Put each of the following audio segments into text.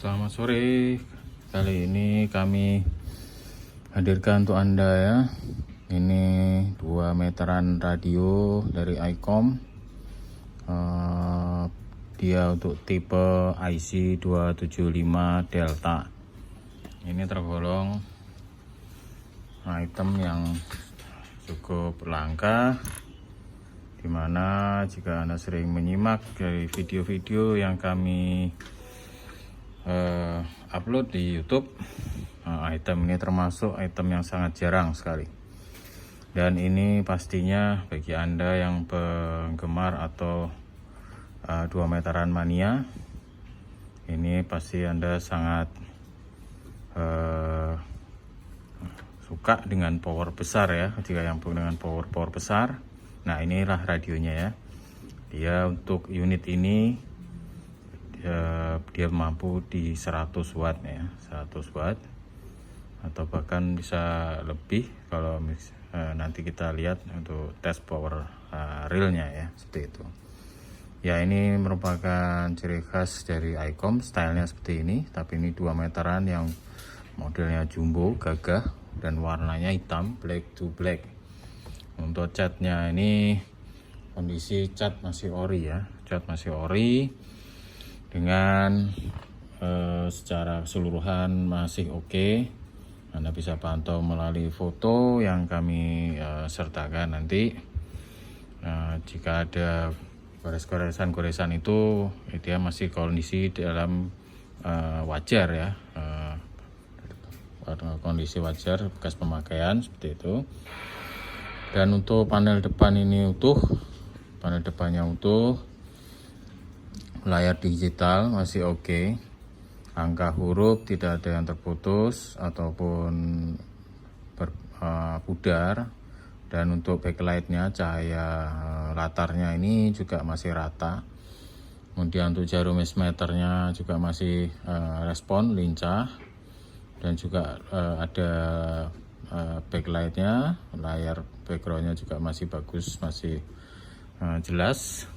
Selamat sore. Kali ini kami hadirkan untuk Anda ya. Ini 2 meteran radio dari ICOM. Dia untuk tipe IC275 Delta. Ini tergolong item yang cukup langka, dimana jika Anda sering menyimak dari video-video yang kami upload di YouTube, item ini termasuk item yang sangat jarang sekali. Dan ini pastinya bagi Anda yang penggemar atau 2 meteran mania, ini pasti Anda sangat suka dengan power besar ya. Jika yang dengan power besar, nah inilah radionya ya. Dia untuk unit ini dia mampu di 100 watt ya, 100 watt atau bahkan bisa lebih kalau nanti kita lihat untuk tes power realnya ya, seperti itu ya. Ini merupakan ciri khas dari ICOM, stylenya seperti ini, tapi ini 2 meteran yang modelnya jumbo, gagah, dan warnanya hitam, black to black. Untuk catnya ini kondisi cat masih ori ya, cat masih ori dengan secara keseluruhan masih oke. Anda bisa pantau melalui foto yang kami sertakan nanti. Jika ada goresan itu dia masih kondisi dalam wajar ya, kondisi wajar bekas pemakaian seperti itu. Dan untuk panel depan ini utuh, panel depannya utuh, layar digital masih oke, angka huruf tidak ada yang terputus ataupun pudar, dan untuk backlightnya, cahaya latarnya ini juga masih rata. Kemudian untuk jarum meternya juga masih respon lincah, dan juga ada backlightnya, layar backgroundnya juga masih bagus, masih jelas.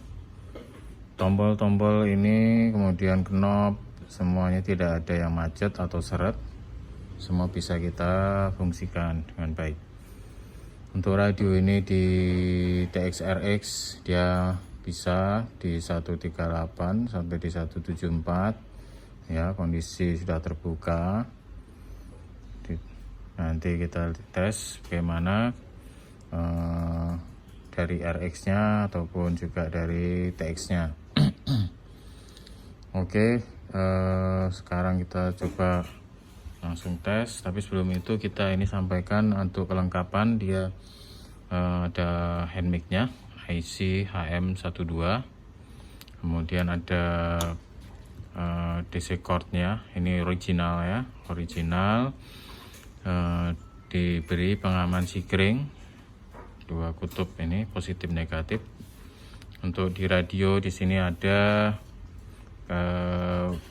Tombol-tombol ini, kemudian knob, semuanya tidak ada yang macet atau seret, semua bisa kita fungsikan dengan baik. Untuk radio ini di TXRX dia bisa di 138 sampai di 174 ya, kondisi sudah terbuka. Nanti kita tes bagaimana dari RX-nya ataupun juga dari TX-nya. Oke, sekarang kita coba langsung tes, tapi sebelum itu kita ini sampaikan untuk kelengkapan. Dia ada hand mic-nya IC HM12, kemudian ada DC cord-nya, ini original ya, original. Diberi pengaman sikring 2 kutub ini, positif negatif. Untuk di radio di sini ada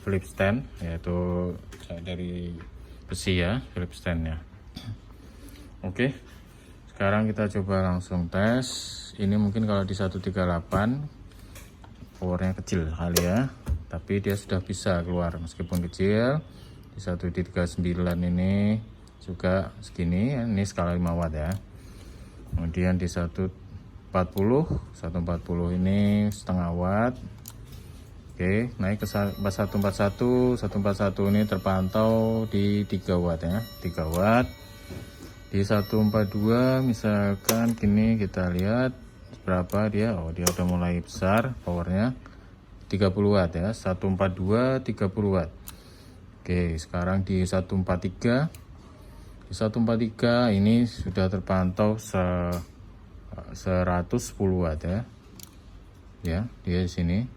flip stand, yaitu dari besi ya, flip standnya. Oke, sekarang kita coba langsung tes. Ini mungkin kalau di 138 powernya kecil kali ya, tapi dia sudah bisa keluar meskipun kecil. Di 139 ini juga segini ya, ini skala 5 watt ya. Kemudian di 140 ini setengah watt. Oke, naik ke 141 ini terpantau di 3 watt ya, 3 watt. Di 142 misalkan gini, kita lihat berapa dia. Oh, dia udah mulai besar powernya, 30 watt ya, 142 30 watt. Oke, sekarang di 143. Di 143 ini sudah terpantau 110 watt ya. Ya, dia di sini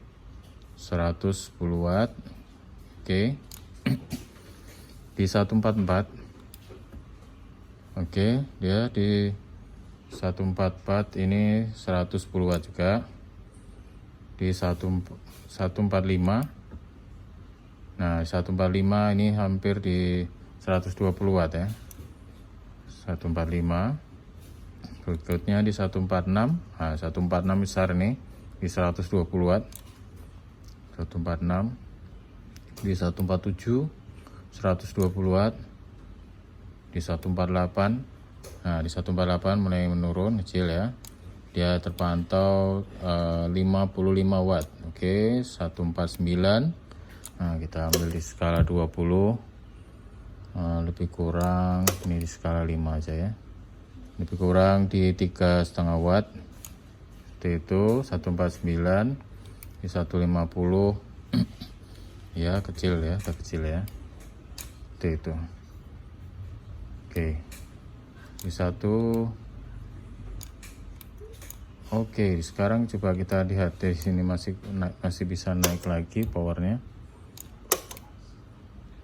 110 watt. Oke. Di 144. Oke, dia di 144 ini 110 watt juga. Di 145. Nah, 145 ini hampir di 120 watt ya. 145. Berikutnya di 146. Nah, 146 besar nih di 120 watt. 146. di 147 120 watt, di 148. Nah, di 148 mulai menurun kecil ya. Dia terpantau 55 watt. Oke, 149. Nah, kita ambil di skala 20. Lebih kurang ini di skala 5 aja ya. Lebih kurang di 3,5 watt. Itu 149 di 150. Ya, kecil ya, terkecil ya. Itu. Oke. Di satu. Oke, sekarang coba kita lihat di sini masih bisa naik lagi powernya.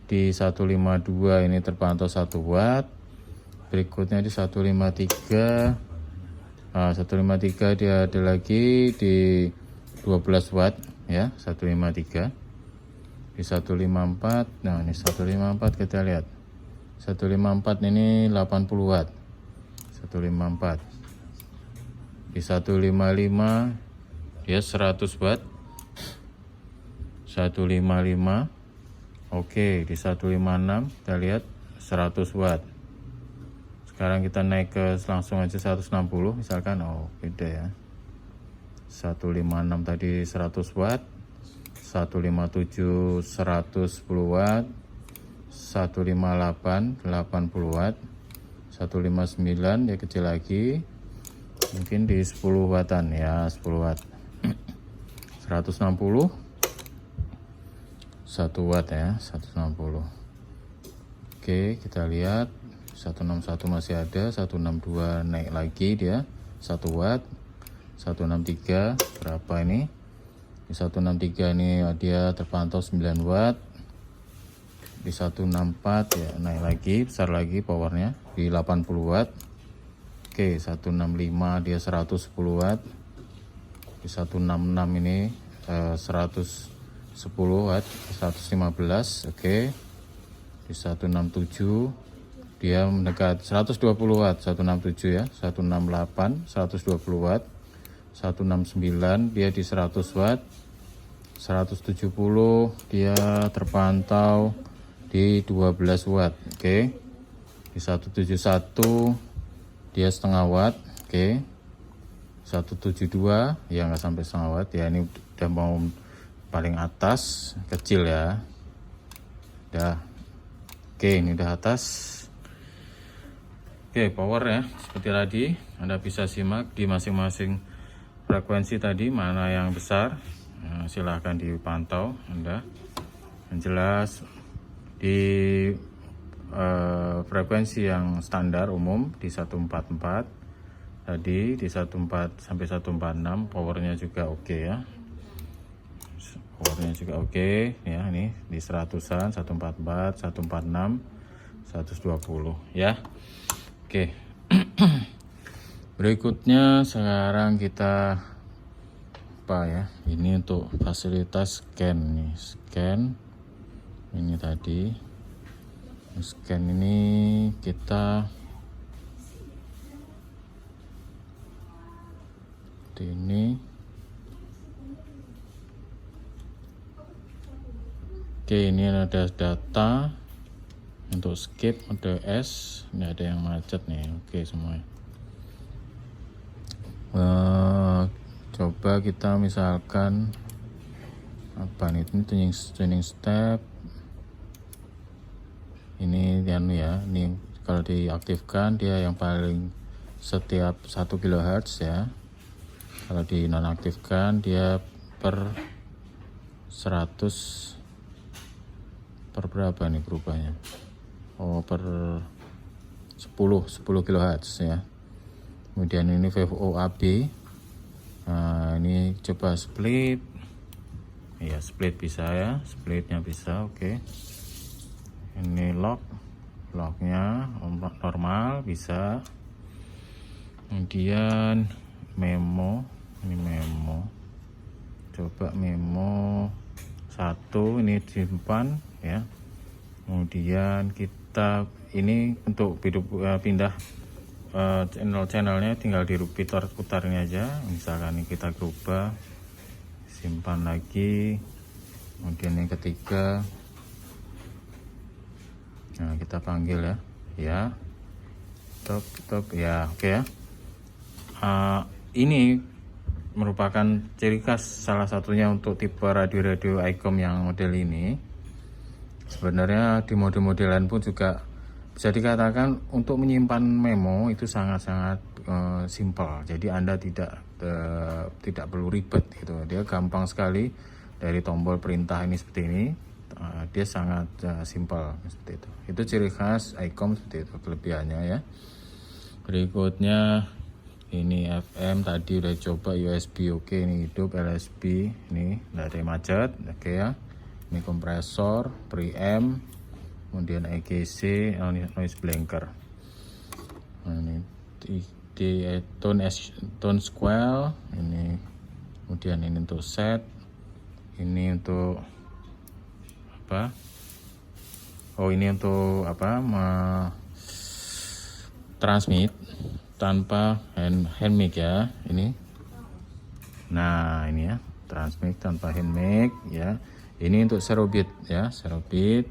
Di 152 ini terpantau 1 watt. Berikutnya di 153. Nah, 153 dia ada lagi di 12 watt ya, 153. Di 154. Nah, ini 154 kita lihat. 154 ini 80 watt. 154. Di 155 dia 100 watt. 155. Oke, di 156 kita lihat 100 watt. Sekarang kita naik ke langsung aja 160 misalkan. Oh, beda ya. 156 tadi 100 watt. 157 110 watt. 158 80 watt. 159 dia kecil lagi. Mungkin di 10 wattan ya, 10 watt. 160 1 watt ya, 160. Oke, kita lihat 161 masih ada, 162 naik lagi dia 1 watt. 163 berapa ini? Di 163 ini dia terpantau 9 watt. Di 164 ya naik lagi, besar lagi powernya di 80 watt. Oke, 165 dia 110 watt. Di 166 ini 110 watt, 115. Oke. Di 167 dia mendekat 120 watt, 167 ya, 168 120 watt. 169 dia di 100 watt. 170 dia terpantau di 12 watt. Oke. Di 171 dia setengah watt. Oke. 172 ya nggak sampai setengah watt ya, ini udah mau paling atas, kecil ya. Udah. Oke, ini udah atas. Oke, power ya seperti tadi. Anda bisa simak di masing-masing frekuensi tadi mana yang besar. Nah, silahkan dipantau Anda. Yang jelas di frekuensi yang standar umum di 144 tadi, di 14 sampai 146 powernya juga oke ya. Powernya juga oke ya, ini di 100-an 144 146 120 ya. Oke. Berikutnya sekarang kita apa ya, ini untuk fasilitas scan nih, scan ini tadi. Scan ini kita ini. Oke, ini ada data untuk skip, ada S, ini ada yang macet nih. Oke semuanya. Coba kita misalkan apa nih, ini tuning step. Ini ya, ini kalau diaktifkan dia yang paling setiap 1 kHz ya. Kalau dinonaktifkan dia per 100 per berapa nih berubahnya? Oh, per 10 kHz ya. Kemudian ini VOAB. Nah, ini coba split. Ya, split bisa ya, splitnya bisa. Oke. Ini locknya normal bisa. Kemudian memo, ini memo. Coba memo 1 ini simpan ya. Kemudian kita ini untuk pindah channelnya tinggal diputar ini aja. Misalkan ini kita rubah, simpan lagi. Kemudian yang ketiga Nah, kita panggil ya. Ya. Stop ya. Oke ya. Ini merupakan ciri khas salah satunya untuk tipe radio-radio ICOM yang model ini. Sebenarnya di model-model lain pun juga bisa dikatakan untuk menyimpan memo itu sangat-sangat simpel. Jadi Anda tidak perlu ribet gitu. Dia gampang sekali dari tombol perintah ini seperti ini. Dia sangat simpel seperti itu. Itu ciri khas ICOM seperti itu kelebihannya ya. Berikutnya ini FM tadi udah coba, USB oke, ini hidup, LSB ini nggak ada yang macet, oke ya. Ini kompresor, preamp, kemudian EGC, noise blanker. Nah, ini di tone square, ini kemudian ini untuk set, ini untuk apa? Oh, ini untuk apa? Transmit tanpa hand mic ya, ini. Nah, ini ya, transmit tanpa hand mic ya. Ini untuk zero bit ya, zero bit.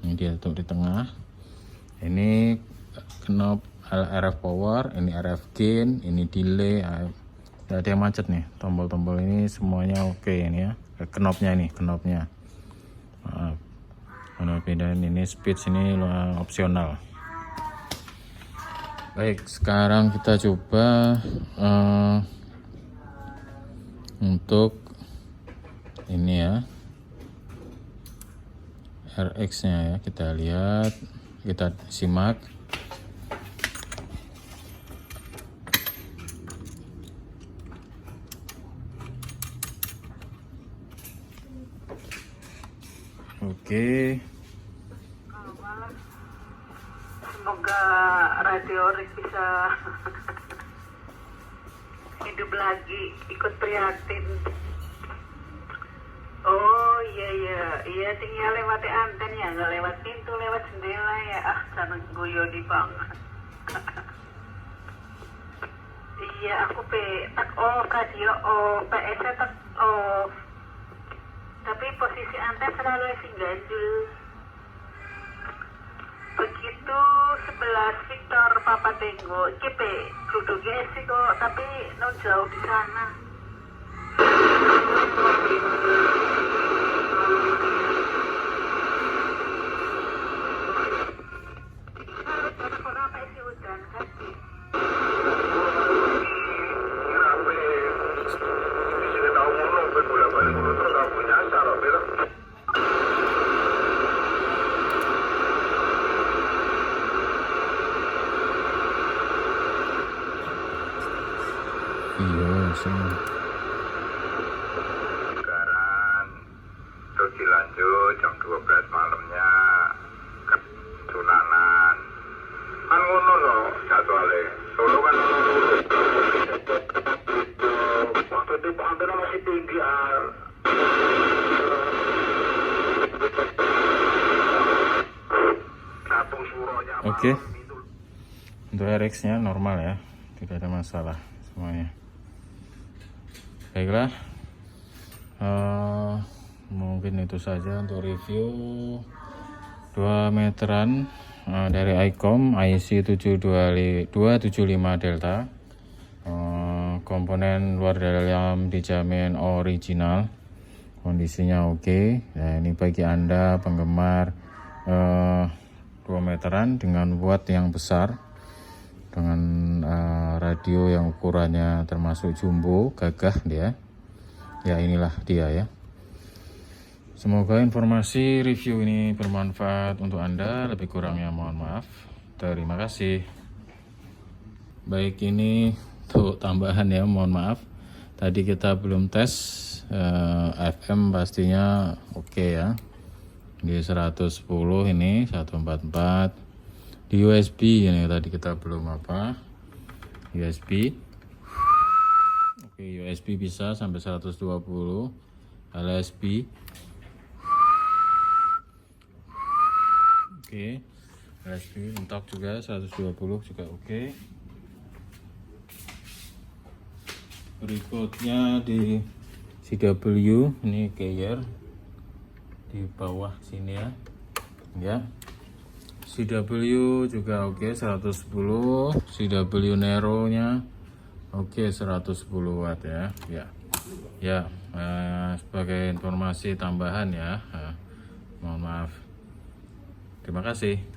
Ini dia untuk di tengah. Ini knob RF power, ini RF gain, ini delay. Tidak ada yang macet nih. Tombol-tombol ini semuanya oke ini ya. Knobnya ini, knobnya. Maaf. Dan ini speed sini opsional. Baik, sekarang kita coba untuk ini ya, RX nya ya, kita lihat, kita simak. Oke. Semoga radio Rick bisa hidup lagi, ikut prihatin. Oh iya tinggal lewat anten ya, nggak lewat pintu, lewat jendela ya. Jangan guyo di banget. Iya aku tak off radio off, PS tak off. Tapi posisi anten selalu sing ganjul. Begitu 11 Victor Papa Tenggo kipe duduknya sih kok, tapi non jauh di sana. Apa isi hujan kasih? Iya, sekarang terus dilanjut jam 12 malamnya ke Sunanan. Kan ngono loh jadwalnya. Solo kan waktu itu antena masih tinggi Oke. Untuk RX nya normal ya, tidak ada masalah semuanya. Baiklah, mungkin itu saja untuk review 2 meteran dari ICOM IC275 Delta. Komponen luar dalam dijamin original, kondisinya oke. Nah, ini bagi Anda penggemar 2 meteran dengan watt yang besar, dengan radio yang ukurannya termasuk jumbo, gagah dia. Ya, inilah dia ya. Semoga informasi review ini bermanfaat untuk Anda. Lebih kurangnya mohon maaf. Terima kasih. Baik, ini untuk tambahan ya, mohon maaf. Tadi kita belum tes FM, pastinya oke ya. Di 110 ini 144. Di USB ini tadi kita belum apa, USB. Oke, USB bisa sampai 120. LSB oke, LSB mentok juga 120 juga oke. Berikutnya di CW ini gear di bawah sini ya. CW juga oke, 110. CW Nero nya oke, 110 watt ya. Ya, sebagai informasi tambahan ya. Mohon maaf. Terima kasih.